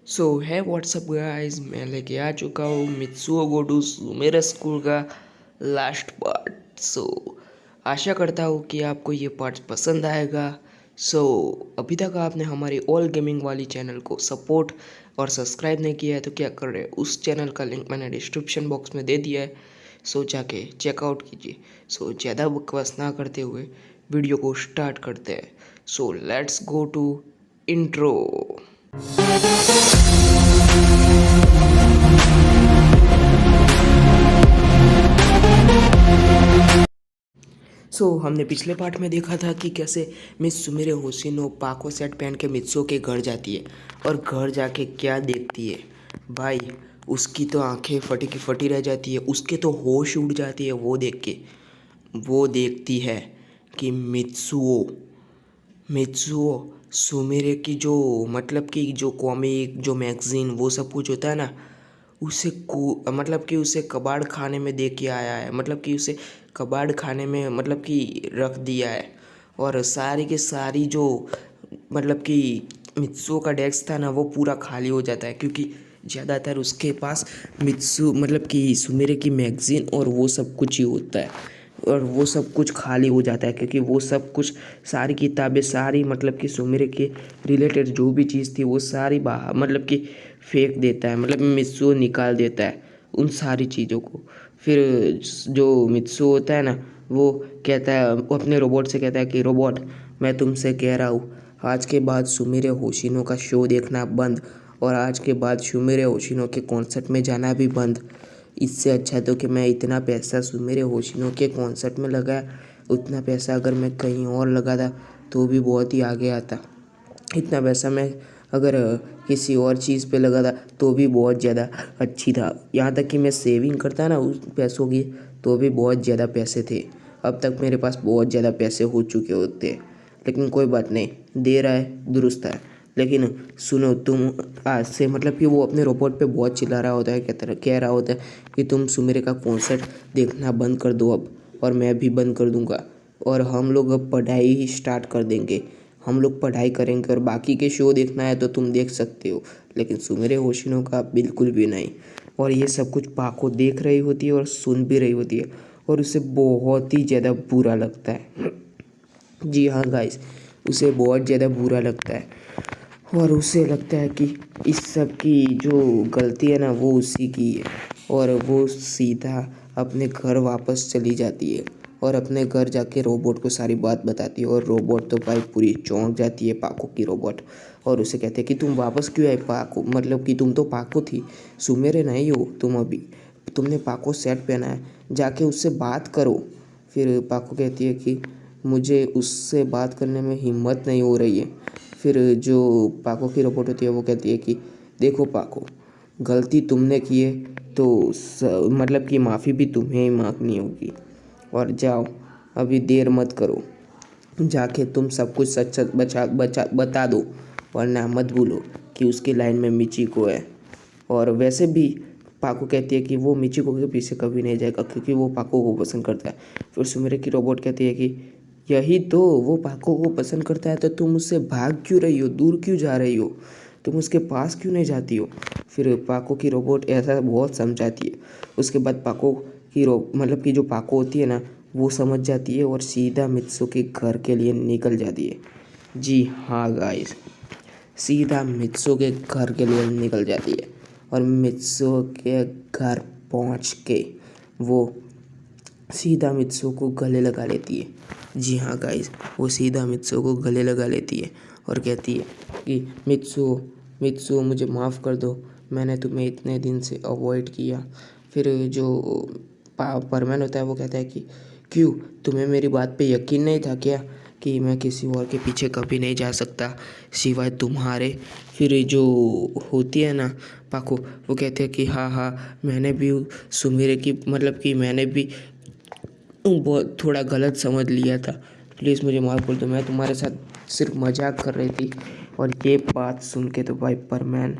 सो है WhatsApp guys, मैं लेके आ चुका हूँ मित्सुओ गोडू मेरे स्कूल का लास्ट पार्ट। आशा करता हूँ कि आपको ये पार्ट पसंद आएगा। अभी तक आपने हमारी ऑल गेमिंग वाली चैनल को सपोर्ट और सब्सक्राइब नहीं किया है तो क्या कर रहे हैं, उस चैनल का लिंक मैंने डिस्क्रिप्शन बॉक्स में दे दिया है। जाके चेकआउट कीजिए। ज़्यादा बकवास ना करते हुए वीडियो को स्टार्ट करते हैं। Let's go to intro. हमने पिछले पार्ट में देखा था कि कैसे मिस सुमिरे होशिनो पाको सेट पहन के मित्सो के घर जाती है और घर जाके क्या देखती है भाई। उसकी तो आंखें फटी की फटी रह जाती है, उसके तो होश उड़ जाती है वो देख के। वो देखती है कि मित्सुओ मित्सुओ सुमिरे की जो मतलब कि जो कॉमिक जो मैगजीन वो सब कुछ होता है ना, उसे मतलब कि उसे कबाड़ खाने में दे के आया है। मतलब कि उसे कबाड़ खाने में मतलब कि रख दिया है। और सारी की सारी जो मतलब कि मित्सुओ का डेस्क था ना, वो पूरा खाली हो जाता है क्योंकि ज़्यादातर उसके पास मित्सु मतलब कि सुमेरे की मैगज़ीन और वो सब कुछ ही होता है। और वो सब कुछ खाली हो जाता है क्योंकि वो सब कुछ सारी किताबें सारी मतलब कि सुमेरे के रिलेटेड जो भी चीज़ थी वो सारी बाहर मतलब कि फेंक देता है। मतलब मित्सुओ निकाल देता है उन सारी चीज़ों को। फिर जो मित्सुओ होता है ना, वो कहता है, वो अपने रोबोट से कहता है कि रोबोट, मैं तुमसे कह रहा हूँ, आज के बाद सुमिरे होशिनो का शो देखना बंद और आज के बाद सुमिरे होशिनो के कॉन्सर्ट में जाना भी बंद। इससे अच्छा तो कि मैं इतना पैसा सुमिरे होशिनो के कॉन्सर्ट में लगाया, उतना पैसा अगर मैं कहीं और लगाता तो भी बहुत ही आगे आता। इतना पैसा मैं अगर किसी और चीज़ पे लगा था तो भी बहुत ज़्यादा अच्छी था। यहाँ तक कि मैं सेविंग करता ना उस पैसों की तो भी बहुत ज़्यादा पैसे थे। अब तक मेरे पास बहुत ज़्यादा पैसे हो चुके होते, लेकिन कोई बात नहीं, दे रहा है दुरुस्त है। लेकिन सुनो, तुम आज से मतलब कि वो अपने रोबोट पे बहुत चिल्ला रहा होता है, कह रहा होता है कि तुम सुमेरे का कॉन्सर्ट देखना बंद कर दो अब, और मैं भी बंद कर दूंगा और हम लोग अब पढ़ाई ही स्टार्ट कर देंगे। हम लोग पढ़ाई करेंगे और बाकी के शो देखना है तो तुम देख सकते हो, लेकिन सुमेरे होशिनो का बिल्कुल भी नहीं। और ये सब कुछ पाको देख रही होती है और सुन भी रही होती है और उसे बहुत ही ज़्यादा बुरा लगता है। जी हाँ गाइस, उसे बहुत ज़्यादा बुरा लगता है और उसे लगता है कि इस सब की जो गलती है ना वो उसी की है। और वो सीधा अपने घर वापस चली जाती है और अपने घर जाके रोबोट को सारी बात बताती है। और रोबोट तो भाई पूरी चौंक जाती है, पाको की रोबोट। और उसे कहते हैं कि तुम वापस क्यों आए पाको, मतलब कि तुम तो पाको थी, सुमेरे नहीं हो तुम। अभी तुमने पाको सेट पहना है, जाके उससे बात करो। फिर पाको कहती है कि मुझे उससे बात करने में हिम्मत नहीं हो रही है। फिर जो पाको की रोबोट होती है वो कहती है कि देखो पाको, गलती तुमने की है तो मतलब कि माफ़ी भी तुम्हें ही मांगनी होगी। और जाओ, अभी देर मत करो, जाके तुम सब कुछ सच सच बता दो, वरना मत भूलो कि उसकी लाइन में मिचिको है। और वैसे भी पाको कहती है कि वो मिचिको के पीछे कभी नहीं जाएगा क्योंकि वो पाको को पसंद करता है। फिर सुमेरे की रोबोट कहती है कि यही तो, वो पाको को पसंद करता है तो तुम उससे भाग क्यों रही हो, दूर क्यों जा रही हो, तुम उसके पास क्यों नहीं जाती हो। फिर पाको की रोबोट ऐसा बहुत समझाती है। उसके बाद पाको की मतलब कि जो पाको होती है ना, वो समझ जाती है और सीधा मित्सु के घर के लिए निकल जाती है। जी हाँ गाइस, सीधा मित्सु के घर के लिए निकल जाती है। और मित्सु के घर पहुंच के वो सीधा मित्सु को गले लगा लेती है। जी हाँ गाइस, वो सीधा मित्सु को गले लगा लेती है और कहती है कि मित्सु, मित्सु मुझे माफ़ कर दो, मैंने तुम्हें इतने दिन से अवॉइड किया। फिर जो परमैन होता है वो कहता है कि क्यों, तुम्हें मेरी बात पे यकीन नहीं था क्या कि मैं किसी और के पीछे कभी नहीं जा सकता सिवाय तुम्हारे। फिर जो होती है ना पाको, वो कहते हैं कि हाँ हाँ, मैंने भी सुमेरे की मतलब कि मैंने भी बहुत थोड़ा गलत समझ लिया था, प्लीज़ मुझे माफ़ कर दो, मैं तुम्हारे साथ सिर्फ मजाक कर रही थी। और ये बात सुन के तो भाई परमैन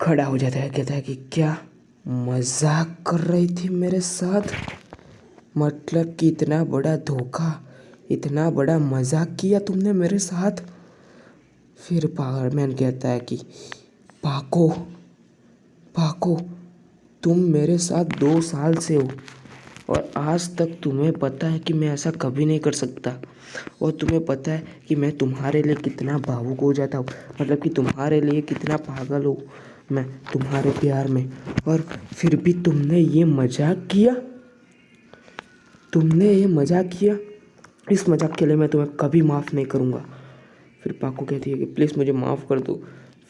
खड़ा हो जाता है, कहता है कि क्या मजाक कर रही थी मेरे साथ, मतलब कि इतना बड़ा धोखा, इतना बड़ा मजाक किया तुमने मेरे साथ। फिर पावरमैन कहता है कि पाको, पाको, तुम मेरे साथ 2 साल से हो और आज तक तुम्हें पता है कि मैं ऐसा कभी नहीं कर सकता। और तुम्हें पता है कि मैं तुम्हारे लिए कितना भावुक हो जाता हूँ, मतलब कि तुम्हारे लिए कितना पागल हूँ मैं तुम्हारे प्यार में। और फिर भी तुमने ये मजाक किया, तुमने ये मजाक किया। इस मजाक के लिए मैं तुम्हें कभी माफ़ नहीं करूँगा। फिर पाको कहती है कि प्लीज़ मुझे माफ़ कर दो,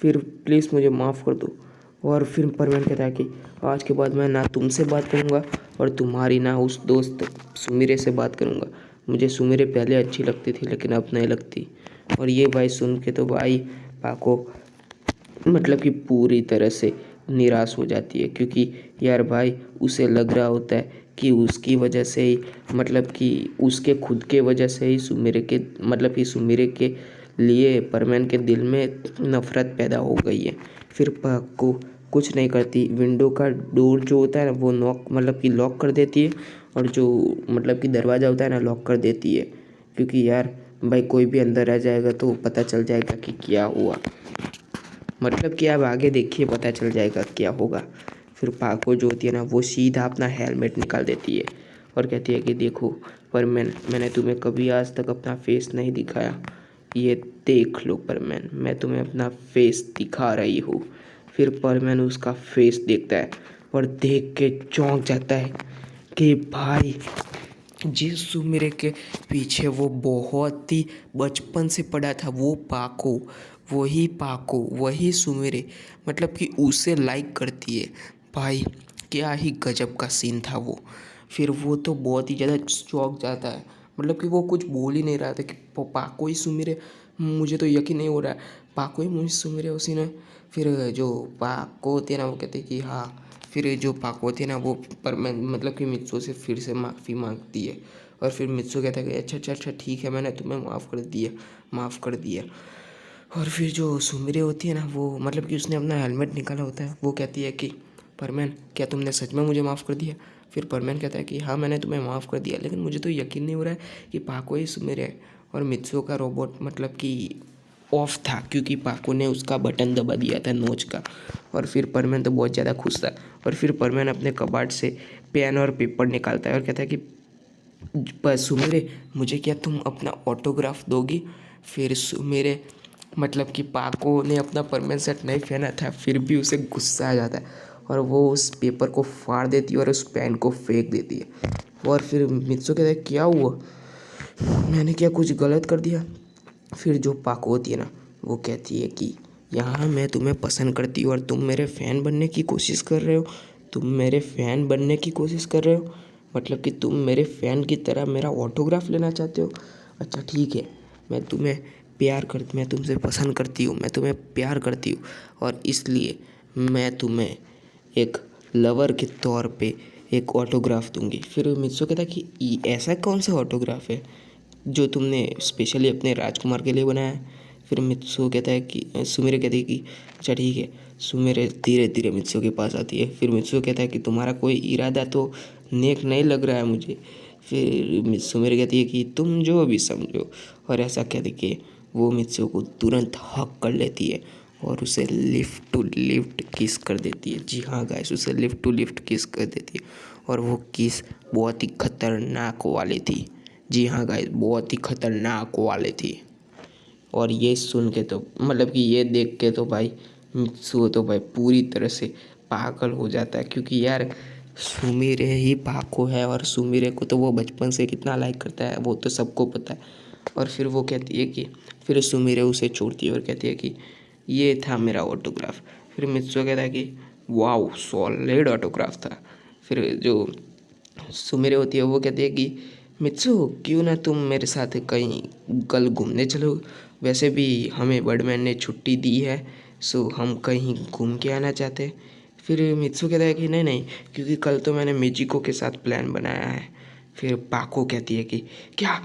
फिर प्लीज़ मुझे माफ़ कर दो। और फिर परवीन कहता है कि आज के बाद मैं ना तुमसे बात करूँगा और तुम्हारी ना उस दोस्त सुमिरे से बात करूँगा। मुझे सुमिरे पहले अच्छी लगती थी लेकिन अब नहीं लगती। और ये भाई सुन के तो भाई पाको मतलब कि पूरी तरह से निराश हो जाती है, क्योंकि यार भाई उसे लग रहा होता है कि उसकी वजह से ही, मतलब कि उसके खुद के वजह से ही सुमिरे के, मतलब कि सुमिरे के लिए परवीन के दिल में नफ़रत पैदा हो गई है। फिर पाको कुछ नहीं करती, विंडो का डोर जो होता है ना वो नॉक मतलब कि लॉक कर देती है, और जो मतलब कि दरवाज़ा होता है ना लॉक कर देती है, क्योंकि यार भाई कोई भी अंदर आ जाएगा तो पता चल जाएगा कि क्या हुआ। मतलब कि अब आगे देखिए पता चल जाएगा क्या होगा। फिर पाको जो होती है ना वो सीधा अपना हेलमेट निकाल देती है और कहती है कि देखो पर मैंने तुम्हें कभी आज तक अपना फेस नहीं दिखाया, ये देख लो परमैन, मैं तुम्हें अपना फेस दिखा रही हूँ। फिर परमैन उसका फेस देखता है और देख के चौंक जाता है कि भाई जिस सुमिरे के पीछे वो बहुत ही बचपन से पड़ा था वो पाको, वही पाको वही सुमिरे मतलब कि उसे लाइक करती है। भाई क्या ही गजब का सीन था वो। फिर वो तो बहुत ही ज़्यादा चौंक जाता है, मतलब कि वो कुछ बोल ही नहीं रहा था कि पाको ही सुमिरे, मुझे तो यकीन नहीं हो रहा है पाको ही मुझे सुमिरे उसी ने। फिर जो पाको होती है ना वो कहते हैं कि हाँ। फिर जो पाको होती है ना वो पर मैं मतलब कि मित्सो से फिर से माफ़ी मांगती है, और फिर मित्सो कहता है कि अच्छा अच्छा अच्छा ठीक है मैंने तुम्हें माफ़ कर दिया। और फिर जो सुमिरे होती है ना वो मतलब कि उसने अपना हेलमेट निकाला होता है, वो कहती है कि परमैन क्या तुमने सच में मुझे माफ़ कर दिया। फिर परमैन कहता है कि हाँ मैंने तुम्हें माफ़ कर दिया, लेकिन मुझे तो यकीन नहीं हो रहा है कि पाको ही सुमिरे है। और मित्सो का रोबोट मतलब कि ऑफ था, क्योंकि पाको ने उसका बटन दबा दिया था नोच का। और फिर परमैन तो बहुत ज़्यादा खुश था। और फिर परमैन अपने कबाट से पेन और पेपर निकालता है और कहता है कि बस सुमिरे मुझे क्या तुम अपना ऑटोग्राफ दोगी। फिर सुमिरे मतलब कि पाको ने अपना परमानेंट सेट नहीं पहना था, फिर भी उसे गुस्सा आ जाता है और वो उस पेपर को फाड़ देती है और उस पेन को फेंक देती है। और फिर मित्सो कहता है क्या हुआ, मैंने क्या कुछ गलत कर दिया। फिर जो पाको होती है ना वो कहती है कि यहाँ मैं तुम्हें पसंद करती हूँ और तुम मेरे फ़ैन बनने की कोशिश कर रहे हो, तुम मेरे फ़ैन बनने की कोशिश कर रहे हो, मतलब कि तुम मेरे फ़ैन की तरह मेरा ऑटोग्राफ लेना चाहते हो। अच्छा ठीक है, मैं तुमसे पसंद करती हूँ, मैं तुम्हें प्यार करती हूँ, और इसलिए मैं तुम्हें एक लवर के तौर पे एक ऑटोग्राफ दूंगी। फिर मित्सो कहता है कि ऐसा कौन सा ऑटोग्राफ है जो तुमने स्पेशली अपने राजकुमार के लिए बनाया है। फिर मित्सु कहता है कि सुमिरे कहती है कि अच्छा ठीक है। सुमिरे धीरे धीरे मित्सु के पास आती है। फिर मित्सु कहता है कि तुम्हारा कोई इरादा तो नेक नहीं लग रहा है मुझे। फिर सुमिरे कहती है कि तुम जो भी समझो, और ऐसा कह के वो मित्सु को तुरंत हक कर लेती है और उसे लिफ्ट टू लिफ्ट किस कर देती है। जी हाँ गाइस, उसे लिफ्ट टू लिफ्ट किस कर देती है, और वो किस बहुत ही खतरनाक वाली थी। जी हाँ गाइस, बहुत ही खतरनाक वाली थी। और ये सुन के तो मतलब कि ये देख के तो भाई मित्सुओ तो भाई पूरी तरह से पागल हो जाता है, क्योंकि यार सुमिरे ही पाको है और सुमिरे को तो वो बचपन से कितना लाइक करता है वो तो सबको पता है। और फिर वो कहती है कि फिर सुमिरे उसे छोड़ती है और कहती है कि ये था मेरा ऑटोग्राफ। फिर मित्सुओ कहता है कि वाओ सॉलिड ऑटोग्राफ था। फिर जो सुमिरे होती है वो कहती है कि मित्सु क्यों ना तुम मेरे साथ कहीं कल घूमने चलो, वैसे भी हमें बर्डमैन ने छुट्टी दी है, सो हम कहीं घूम के आना चाहते हैं। फिर मित्सु कहता है कि नहीं नहीं, क्योंकि कल तो मैंने मिचिको के साथ प्लान बनाया है। फिर पाको कहती है कि क्या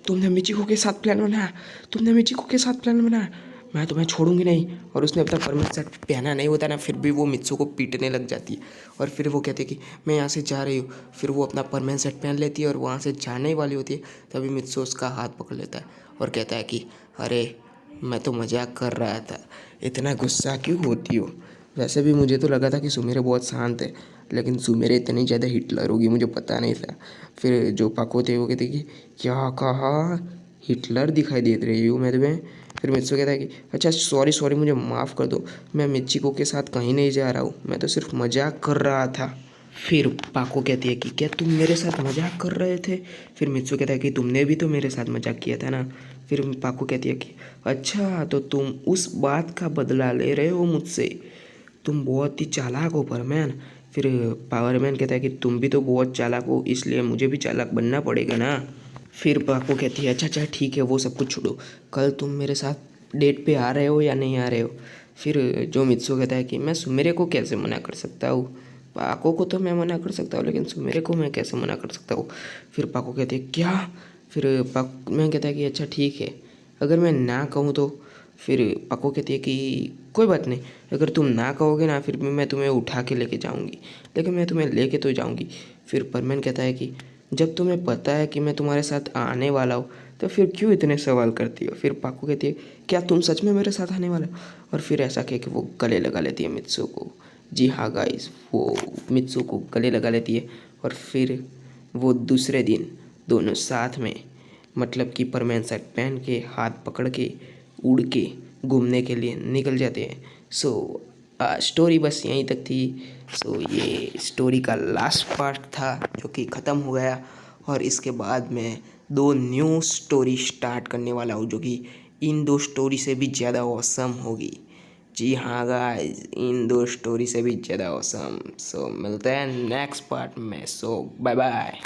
तुमने मिचिको के साथ प्लान बनाया, तुमने मिचिको के साथ प्लान बनाया, मैं तुम्हें छोड़ूंगी नहीं। और उसने अपना परमानेंट सेट पहना नहीं होता ना, फिर भी वो मित्सु को पीटने लग जाती है। और फिर वो कहती है कि मैं यहाँ से जा रही हूँ। फिर वो अपना परमानेंट सेट पहन लेती है और वहाँ से जाने वाली होती है, तभी मित्सु उसका हाथ पकड़ लेता है और कहता है कि अरे मैं तो मजाक कर रहा था, इतना गुस्सा क्यों होती हो? वैसे भी मुझे तो लगा था कि सुमेरे बहुत शांत है, लेकिन सुमेरे इतनी ज़्यादा हिटलर होगी मुझे पता नहीं था। फिर जो पाको थे वो कहते कि क्या कहा, हिटलर दिखाई दे रही हूँ मैं तुम्हें? फिर मित्सु कहता है कि अच्छा सॉरी सॉरी, मुझे माफ़ कर दो, मैं मिचिको के साथ कहीं नहीं जा रहा हूँ, मैं तो सिर्फ मजाक कर रहा था। फिर पाको कहती है कि क्या तुम मेरे साथ मजाक कर रहे थे? फिर मित्सु कहता है कि तुमने भी तो मेरे साथ मजाक किया था ना। फिर पाको कहती है कि अच्छा तो तुम उस बात का बदला ले रहे हो मुझसे, तुम बहुत ही चालाक हो परमैन। फिर पावरमैन कहता है कि तुम भी तो बहुत चालाक हो, इसलिए मुझे भी चालाक बनना पड़ेगा ना। फिर पाको कहती है अच्छा अच्छा ठीक है, वो सब कुछ छोड़ो, कल तुम मेरे साथ डेट पे आ रहे हो या नहीं आ रहे हो? फिर जो मित्सु कहता है कि मैं सुमेरे को कैसे मना कर सकता हूँ, पाको को तो मैं मना कर सकता हूँ लेकिन सुमेरे को मैं कैसे मना कर सकता हूँ? फिर पाको कहती है क्या? फिर पाको मैं कहता है कि अच्छा ठीक है, अगर मैं ना कहूँ तो? फिर पाको कहती है कि कोई बात नहीं, अगर तुम ना कहोगे ना फिर भी मैं तुम्हें उठा के लेके जाऊँगी, लेकिन मैं तुम्हें लेके तो जाऊँगी। फिर परमैन कहता है कि जब तुम्हें पता है कि मैं तुम्हारे साथ आने वाला हूँ तो फिर क्यों इतने सवाल करती हो? फिर पाको कहती है क्या तुम सच में मेरे साथ आने वाले हो? और फिर ऐसा कह के वो गले लगा लेती है मित्सु को। जी हाँ गाइस, वो मित्सु को गले लगा लेती है और फिर वो दूसरे दिन दोनों साथ में, मतलब कि परमैन शर्ट पहन के हाथ पकड़ के उड़ के घूमने के लिए निकल जाते हैं। सो स्टोरी बस यहीं तक थी। सो ये स्टोरी का लास्ट पार्ट था जो कि ख़त्म हो गया, और इसके बाद मैं दो न्यू स्टोरी स्टार्ट करने वाला हूँ जो कि इन दो स्टोरी से भी ज़्यादा ऑसम होगी। जी हाँ गाइस, इन दो स्टोरी से भी ज़्यादा ऑसम। सो मिलते हैं नेक्स्ट पार्ट में। सो बाय बाय।